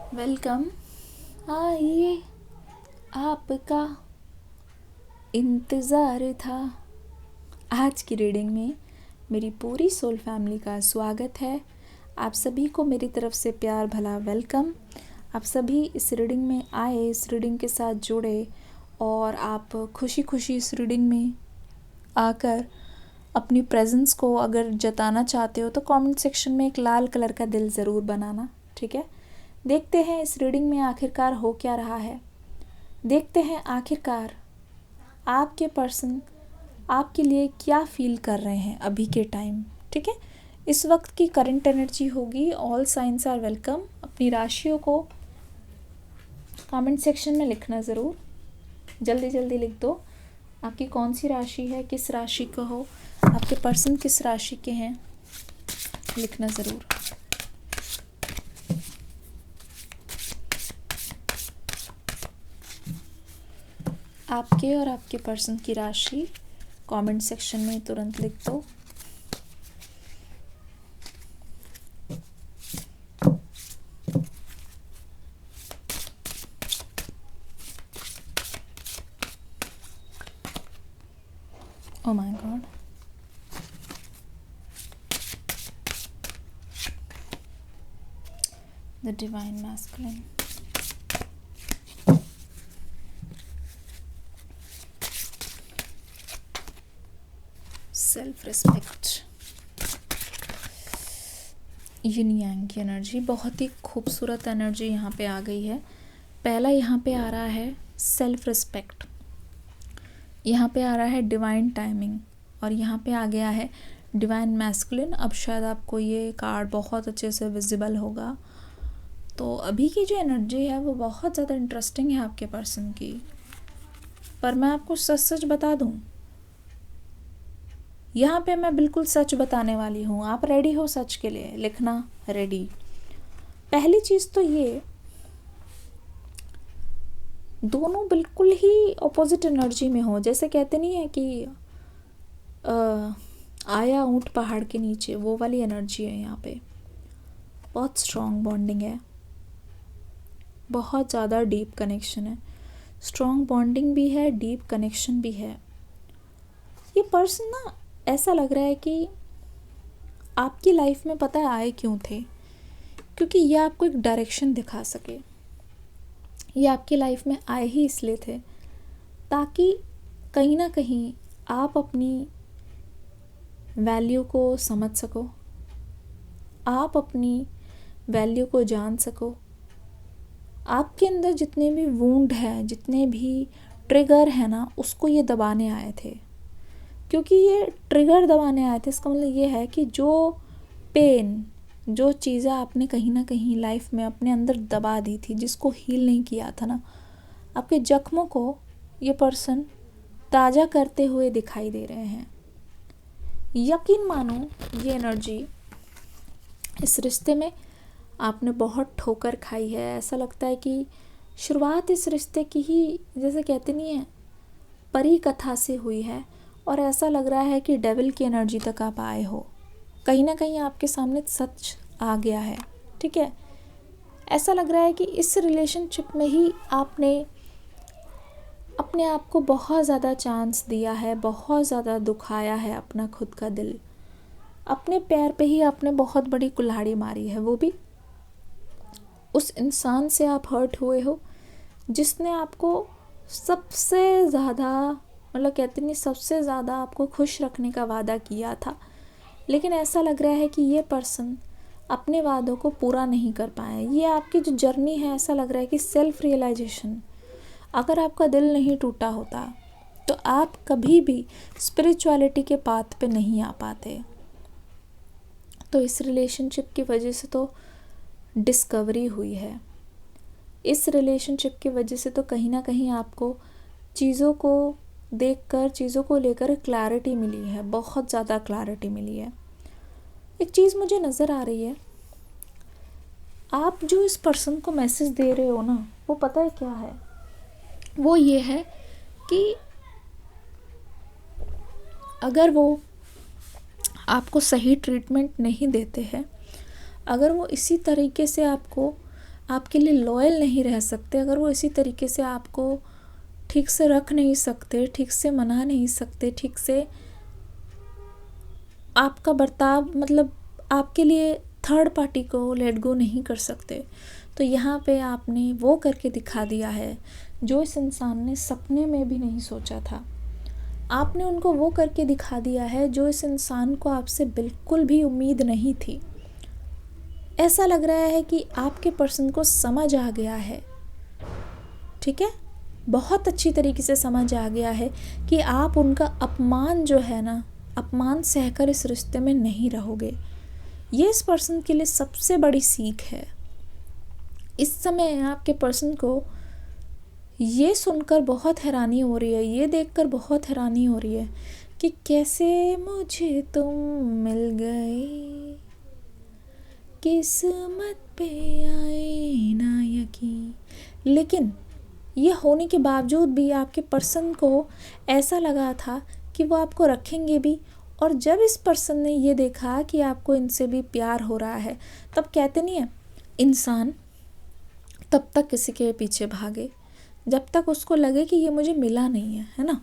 Welcome. आइए, आपका इंतज़ार था। आज की रीडिंग में मेरी पूरी सोल फैमिली का स्वागत है। आप सभी को मेरी तरफ से प्यार भला वेलकम। आप सभी इस रीडिंग में आए, इस रीडिंग के साथ जुड़े और आप खुशी खुशी इस रीडिंग में आकर अपनी प्रेजेंस को अगर जताना चाहते हो तो कमेंट सेक्शन में एक लाल कलर का दिल ज़रूर बनाना, ठीक है। देखते हैं इस रीडिंग में आखिरकार हो क्या रहा है। देखते हैं आखिरकार आपके पर्सन आपके लिए क्या फील कर रहे हैं अभी के टाइम, ठीक है। इस वक्त की करंट एनर्जी होगी ऑल साइंस आर वेलकम। अपनी राशियों को कमेंट सेक्शन में लिखना ज़रूर, जल्दी जल्दी लिख दो। आपकी कौन सी राशि है, किस राशि का हो, आपके पर्सन किस राशि के हैं, लिखना ज़रूर। आपके और आपके पर्सन की राशि कमेंट सेक्शन में तुरंत लिख दो। Oh my God. The Divine Masculine. Self respect. Yin yang की एनर्जी, बहुत ही खूबसूरत एनर्जी यहाँ पे आ गई है। पहला यहाँ पे आ रहा है सेल्फ रिस्पेक्ट, यहाँ पे आ रहा है डिवाइन टाइमिंग और यहाँ पे आ गया है डिवाइन मैस्कुलिन। अब शायद आपको ये कार्ड बहुत अच्छे से विजिबल होगा। तो अभी की जो एनर्जी है वो बहुत ज़्यादा इंटरेस्टिंग है आपके पर्सन की। पर मैं आपको सच सच बता दूँ, यहाँ पे मैं बिल्कुल सच बताने वाली हूँ। आप रेडी हो सच के लिए? लिखना रेडी। पहली चीज़ तो ये, दोनों बिल्कुल ही ऑपोजिट एनर्जी में हो। जैसे कहते नहीं है कि आया ऊंट पहाड़ के नीचे, वो वाली एनर्जी है यहाँ पे। बहुत स्ट्रॉन्ग बॉन्डिंग है, बहुत ज़्यादा डीप कनेक्शन है। स्ट्रॉन्ग बॉन्डिंग भी है, डीप कनेक्शन भी है। ये पर्सन ना ऐसा लग रहा है कि आपकी लाइफ में पता है आए क्यों थे, क्योंकि ये आपको एक डायरेक्शन दिखा सके। ये आपकी लाइफ में आए ही इसलिए थे ताकि कहीं ना कहीं आप अपनी वैल्यू को समझ सको, आप अपनी वैल्यू को जान सको। आपके अंदर जितने भी वूंड हैं, जितने भी ट्रिगर है ना, उसको ये दबाने आए थे। क्योंकि ये ट्रिगर दबाने आए थे, इसका मतलब ये है कि जो पेन, जो चीज़ें आपने कहीं ना कहीं लाइफ में अपने अंदर दबा दी थी, जिसको हील नहीं किया था ना, आपके जख्मों को ये पर्सन ताज़ा करते हुए दिखाई दे रहे हैं। यकीन मानो ये एनर्जी, इस रिश्ते में आपने बहुत ठोकर खाई है। ऐसा लगता है कि शुरुआत इस रिश्ते की ही, जैसे कहते नहीं है, परी कथा से हुई है। और ऐसा लग रहा है कि डेविल की एनर्जी तक आप आए हो। कहीं ना कहीं आपके सामने सच आ गया है, ठीक है। ऐसा लग रहा है कि इस रिलेशनशिप में ही आपने अपने आप को बहुत ज़्यादा चांस दिया है, बहुत ज़्यादा दुखाया है अपना खुद का दिल। अपने पैर पे ही आपने बहुत बड़ी कुल्हाड़ी मारी है, वो भी उस इंसान से आप हर्ट हुए हो जिसने आपको सबसे ज़्यादा, मतलब कहते नहीं, सबसे ज़्यादा आपको खुश रखने का वादा किया था। लेकिन ऐसा लग रहा है कि ये पर्सन अपने वादों को पूरा नहीं कर पाए। ये आपकी जो जर्नी है, ऐसा लग रहा है कि सेल्फ रियलाइजेशन, अगर आपका दिल नहीं टूटा होता तो आप कभी भी स्पिरिचुअलिटी के पाथ पे नहीं आ पाते। तो इस रिलेशनशिप की वजह से तो डिस्कवरी हुई है। इस रिलेशनशिप की वजह से तो कहीं ना कहीं आपको चीज़ों को देखकर, चीज़ों को लेकर क्लैरिटी मिली है, बहुत ज़्यादा क्लैरिटी मिली है। एक चीज़ मुझे नज़र आ रही है, आप जो इस पर्सन को मैसेज दे रहे हो ना, वो पता है क्या है? वो ये है कि अगर वो आपको सही ट्रीटमेंट नहीं देते हैं, अगर वो इसी तरीके से आपको आपके लिए लॉयल नहीं रह सकते, अगर वो इसी तरीके से आपको ठीक से रख नहीं सकते, ठीक से मना नहीं सकते, ठीक से आपका बर्ताव मतलब आपके लिए थर्ड पार्टी को लेट गो नहीं कर सकते, तो यहाँ पे आपने वो करके दिखा दिया है जो इस इंसान ने सपने में भी नहीं सोचा था। आपने उनको वो करके दिखा दिया है जो इस इंसान को आपसे बिल्कुल भी उम्मीद नहीं थी। ऐसा लग रहा है कि आपके पर्सन को समझ आ गया है, ठीक है, बहुत अच्छी तरीके से समझ आ गया है कि आप उनका अपमान जो है ना, अपमान सहकर इस रिश्ते में नहीं रहोगे। ये इस पर्सन के लिए सबसे बड़ी सीख है। इस समय आपके पर्सन को ये सुनकर बहुत हैरानी हो रही है, ये देखकर बहुत हैरानी हो रही है कि कैसे मुझे तुम मिल गए, किस्मत पे आए ना यकीन। लेकिन ये होने के बावजूद भी आपके पर्सन को ऐसा लगा था कि वो आपको रखेंगे भी, और जब इस पर्सन ने ये देखा कि आपको इनसे भी प्यार हो रहा है, तब कहते नहीं है इंसान तब तक किसी के पीछे भागे जब तक उसको लगे कि ये मुझे मिला नहीं है ना।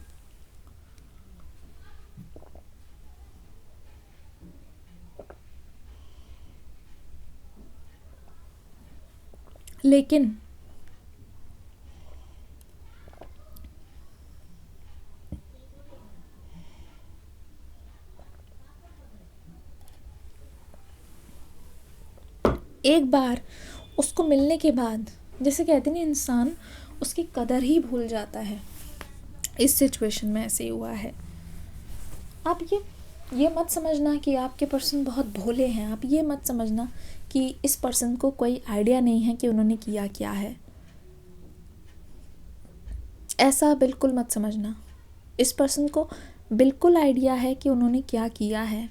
लेकिन एक बार उसको मिलने के बाद, जैसे कहते नहीं, इंसान उसकी कदर ही भूल जाता है। इस सिचुएशन में ऐसे ही हुआ है। आप ये मत समझना कि आपके पर्सन बहुत भोले हैं, आप ये मत समझना कि इस पर्सन को कोई आइडिया नहीं है कि उन्होंने किया क्या है, ऐसा बिल्कुल मत समझना। इस पर्सन को बिल्कुल आइडिया है कि उन्होंने क्या किया है।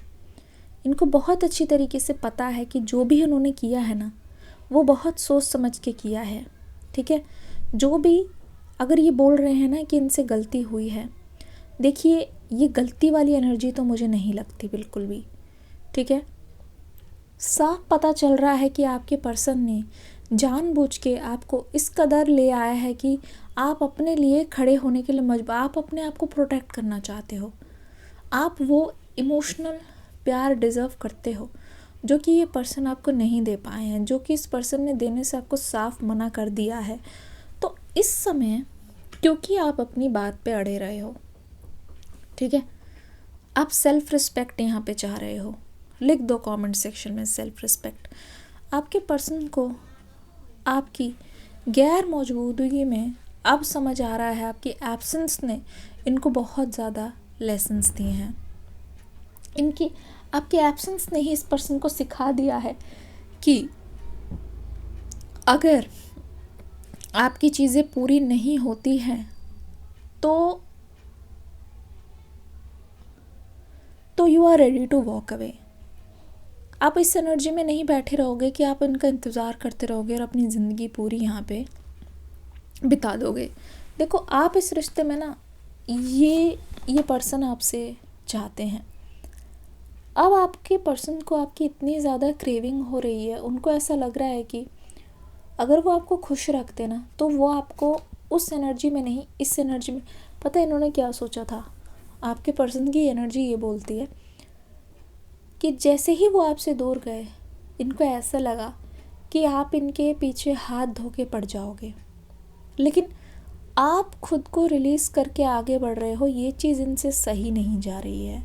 इनको बहुत अच्छी तरीके से पता है कि जो भी उन्होंने किया है ना, वो बहुत सोच समझ के किया है, ठीक है। जो भी अगर ये बोल रहे हैं ना कि इनसे गलती हुई है, देखिए ये गलती वाली एनर्जी तो मुझे नहीं लगती बिल्कुल भी, ठीक है। साफ पता चल रहा है कि आपके पर्सन ने जानबूझ के आपको इस कदर ले आया है कि आप अपने लिए खड़े होने के लिए मजबूर, आप अपने आप को प्रोटेक्ट करना चाहते हो, आप वो इमोशनल प्यार डिज़र्व करते हो जो कि ये पर्सन आपको नहीं दे पाए हैं, जो कि इस पर्सन ने देने से आपको साफ मना कर दिया है। तो इस समय क्योंकि आप अपनी बात पे अड़े रहे हो, ठीक है, आप सेल्फ रिस्पेक्ट यहाँ पे चाह रहे हो, लिख दो कमेंट सेक्शन में सेल्फ रिस्पेक्ट। आपके पर्सन को आपकी गैर मौजूदगी में अब समझ आ रहा है, आपकी एब्सेंस ने इनको बहुत ज़्यादा लेसन्स दिए हैं। इनकी आपके एब्सेंस ने ही इस पर्सन को सिखा दिया है कि अगर आपकी चीज़ें पूरी नहीं होती हैं तो you are ready to walk away. आप इस एनर्जी में नहीं बैठे रहोगे कि आप इनका इंतज़ार करते रहोगे और अपनी ज़िंदगी पूरी यहाँ पे बिता दोगे। देखो, आप इस रिश्ते में ना, ये पर्सन आपसे चाहते हैं। अब आपके पर्सन को आपकी इतनी ज़्यादा क्रेविंग हो रही है, उनको ऐसा लग रहा है कि अगर वो आपको खुश रखते ना, तो वो आपको उस एनर्जी में नहीं, इस एनर्जी में, पता है इन्होंने क्या सोचा था? आपके पर्सन की एनर्जी ये बोलती है कि जैसे ही वो आपसे दूर गए, इनको ऐसा लगा कि आप इनके पीछे हाथ धो के पड़ जाओगे, लेकिन आप खुद को रिलीज़ करके आगे बढ़ रहे हो। ये चीज़ इनसे सही नहीं जा रही है।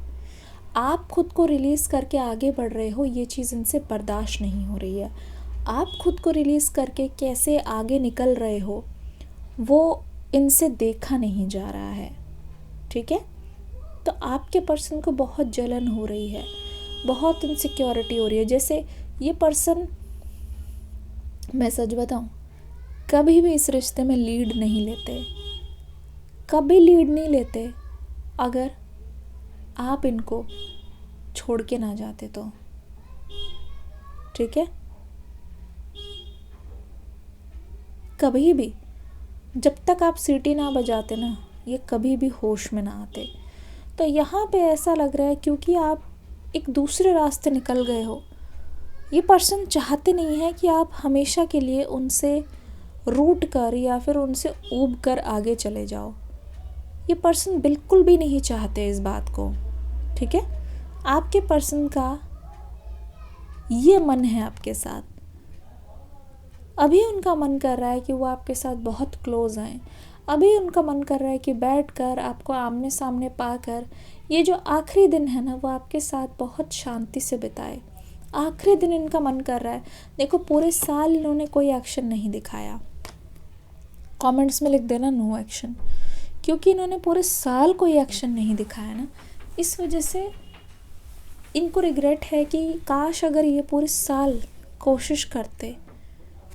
आप खुद को रिलीज़ करके आगे बढ़ रहे हो, ये चीज़ इनसे बर्दाश्त नहीं हो रही है। आप खुद को रिलीज़ करके कैसे आगे निकल रहे हो, वो इनसे देखा नहीं जा रहा है, ठीक है। तो आपके पर्सन को बहुत जलन हो रही है, बहुत इनसिक्योरिटी हो रही है। जैसे ये पर्सन, मैं सच बताऊं, कभी भी इस रिश्ते में लीड नहीं लेते, कभी लीड नहीं लेते अगर आप इनको छोड़ के ना जाते तो, ठीक है। कभी भी जब तक आप सीटी ना बजाते ना, ये कभी भी होश में ना आते। तो यहाँ पे ऐसा लग रहा है क्योंकि आप एक दूसरे रास्ते निकल गए हो, ये पर्सन चाहते नहीं है कि आप हमेशा के लिए उनसे रूठ कर या फिर उनसे ऊब कर आगे चले जाओ। ये पर्सन बिल्कुल भी नहीं चाहते इस बात को, ठीक है। आपके पर्सन का ये मन है आपके साथ, अभी उनका मन कर रहा है कि वो आपके साथ बहुत क्लोज आएँ, अभी उनका मन कर रहा है कि बैठकर आपको आमने सामने पाकर ये जो आखिरी दिन है ना वो आपके साथ बहुत शांति से बिताए। आखिरी दिन इनका मन कर रहा है। देखो, पूरे साल इन्होंने कोई एक्शन नहीं दिखाया, कमेंट्स में लिख देना नो एक्शन, क्योंकि इन्होंने पूरे साल कोई एक्शन नहीं दिखाया ना, इस वजह से इनको रिग्रेट है कि काश अगर ये पूरे साल कोशिश करते।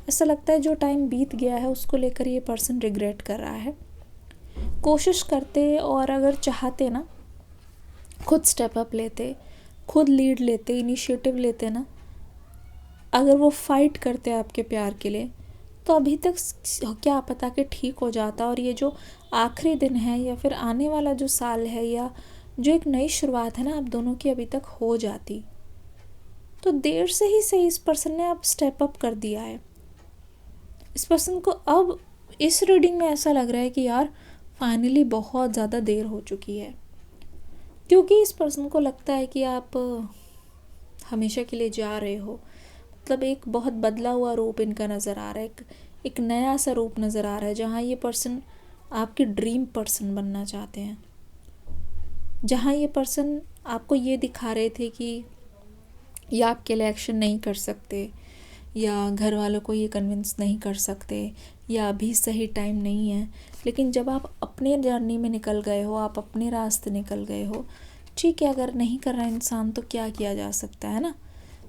ऐसा लगता है जो टाइम बीत गया है उसको लेकर ये पर्सन रिग्रेट कर रहा है। कोशिश करते और अगर चाहते ना, खुद स्टेप अप लेते, खुद लीड लेते, इनिशिएटिव लेते ना, अगर वो फाइट करते आपके प्यार के लिए, तो अभी तक क्या पता कि ठीक हो जाता। और ये जो आखिरी दिन है या फिर आने वाला जो साल है या जो एक नई शुरुआत है ना, आप दोनों की अभी तक हो जाती। तो देर से ही सही इस पर्सन ने अब स्टेप अप कर दिया है। इस पर्सन को अब इस रीडिंग में ऐसा लग रहा है कि यार फाइनली बहुत ज़्यादा देर हो चुकी है, क्योंकि इस पर्सन को लगता है कि आप हमेशा के लिए जा रहे हो। मतलब एक बहुत बदला हुआ रूप इनका नज़र आ रहा है, एक नया सा रूप नज़र आ रहा है, जहाँ ये पर्सन आपकी ड्रीम पर्सन बनना चाहते हैं, जहाँ ये पर्सन आपको ये दिखा रहे थे कि ये आपके लिए एक्शन नहीं कर सकते, या घर वालों को ये कन्विंस नहीं कर सकते, या अभी सही टाइम नहीं है। लेकिन जब आप अपने जर्नी में निकल गए हो, आप अपने रास्ते निकल गए हो, ठीक है, अगर नहीं कर रहा इंसान तो क्या किया जा सकता है ना।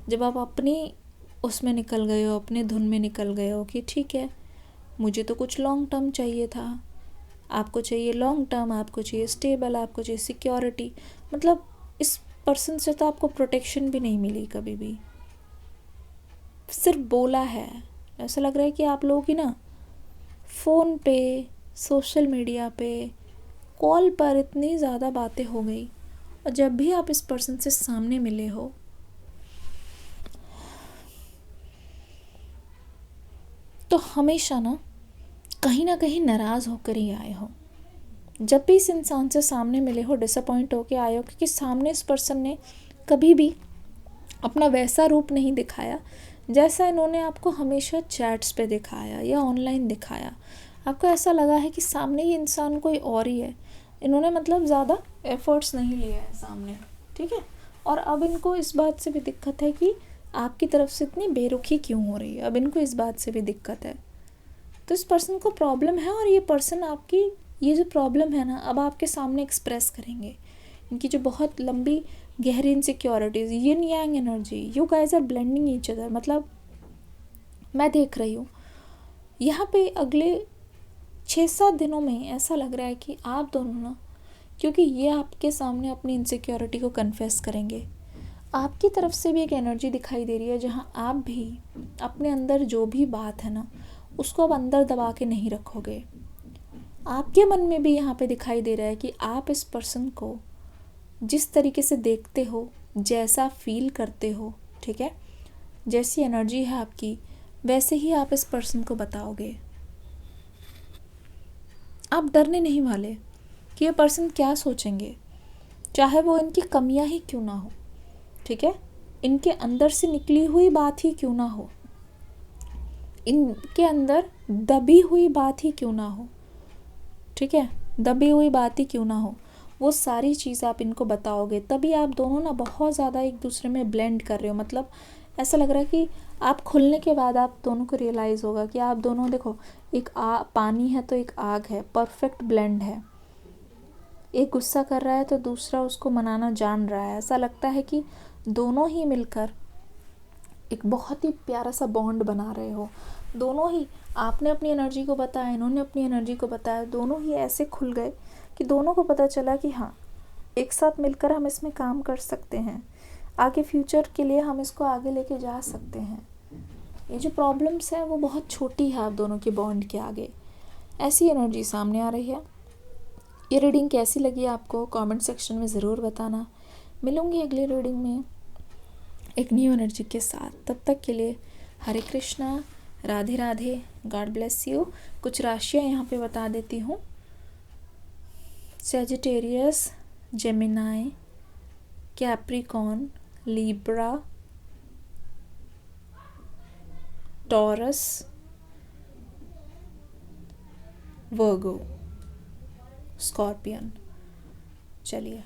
जब आप अपनी उसमें निकल गए हो, अपने धुन में निकल गए हो कि ठीक है, मुझे तो कुछ लॉन्ग टर्म चाहिए था, आपको चाहिए लॉन्ग टर्म, आपको चाहिए स्टेबल, आपको चाहिए सिक्योरिटी। मतलब इस पर्सन से तो आपको प्रोटेक्शन भी नहीं मिली कभी भी, सिर्फ बोला है। ऐसा लग रहा है कि आप लोगों की ना फ़ोन पे, सोशल मीडिया पे, कॉल पर इतनी ज़्यादा बातें हो गई, और जब भी आप इस पर्सन से सामने मिले हो तो हमेशा ना कहीं नाराज़ होकर ही आए हो। जब भी इस इंसान से सामने मिले हो डिसअपॉइंट होकर आए हो, क्योंकि सामने इस पर्सन ने कभी भी अपना वैसा रूप नहीं दिखाया जैसा इन्होंने आपको हमेशा चैट्स पे दिखाया या ऑनलाइन दिखाया। आपको ऐसा लगा है कि सामने ये इंसान कोई और ही है। इन्होंने मतलब ज़्यादा एफर्ट्स नहीं लिए हैं सामने, ठीक है। और अब इनको इस बात से भी दिक्कत है कि आपकी तरफ से इतनी बेरुखी क्यों हो रही है, अब इनको इस बात से भी दिक्कत है। तो इस पर्सन को प्रॉब्लम है, और ये पर्सन आपकी ये जो प्रॉब्लम है ना अब आपके सामने एक्सप्रेस करेंगे। इनकी जो बहुत लंबी गहरी insecurities, yin yang energy, you guys are blending each other. मतलब मैं देख रही हूँ यहाँ पे अगले 6-7 दिनों में ऐसा लग रहा है कि आप दोनों ना, क्योंकि ये आपके सामने अपनी इनसिक्योरिटी को कन्फेस करेंगे, आपकी तरफ से भी एक एनर्जी दिखाई दे रही है जहाँ आप भी अपने अंदर जो भी बात है ना उसको अब अंदर दबा के नहीं रखोगे। आपके मन में भी यहाँ पे दिखाई दे रहा है कि आप इस पर्सन को जिस तरीके से देखते हो, जैसा फील करते हो, ठीक है, जैसी एनर्जी है आपकी, वैसे ही आप इस पर्सन को बताओगे। आप डरने नहीं वाले कि ये पर्सन क्या सोचेंगे, चाहे वो इनकी कमियां ही क्यों ना हो, ठीक है, इनके अंदर से निकली हुई बात ही क्यों ना हो, इनके अंदर दबी हुई बात ही क्यों ना हो, ठीक है, दबी हुई बात ही क्यों ना हो, वो सारी चीज़ आप इनको बताओगे। तभी आप दोनों ना बहुत ज़्यादा एक दूसरे में ब्लेंड कर रहे हो। मतलब ऐसा लग रहा है कि आप खुलने के बाद आप दोनों को रियलाइज़ होगा कि आप दोनों, देखो, एक पानी है तो एक आग है, परफेक्ट ब्लेंड है। एक गुस्सा कर रहा है तो दूसरा उसको मनाना जान रहा है। ऐसा लगता है कि दोनों ही मिलकर एक बहुत ही प्यारा सा बॉन्ड बना रहे हो। दोनों ही, आपने अपनी एनर्जी को बताया, इन्होंने अपनी एनर्जी को बताया, दोनों ही ऐसे खुल गए कि दोनों को पता चला कि हाँ, एक साथ मिलकर हम इसमें काम कर सकते हैं, आगे फ्यूचर के लिए हम इसको आगे लेके जा सकते हैं। ये जो प्रॉब्लम्स है वो बहुत छोटी है आप दोनों के बॉन्ड के आगे। ऐसी एनर्जी सामने आ रही है। ये रीडिंग कैसी लगी आपको कमेंट सेक्शन में ज़रूर बताना। मिलूँगी अगली रीडिंग में एक न्यू एनर्जी के साथ। तब तक के लिए Hare Krishna, Radhe Radhe, God bless you. कुछ राशियाँ यहाँ पे बता देती हूँ। Sagittarius, Gemini, Capricorn, Libra, Taurus, Virgo, Scorpion. चलिए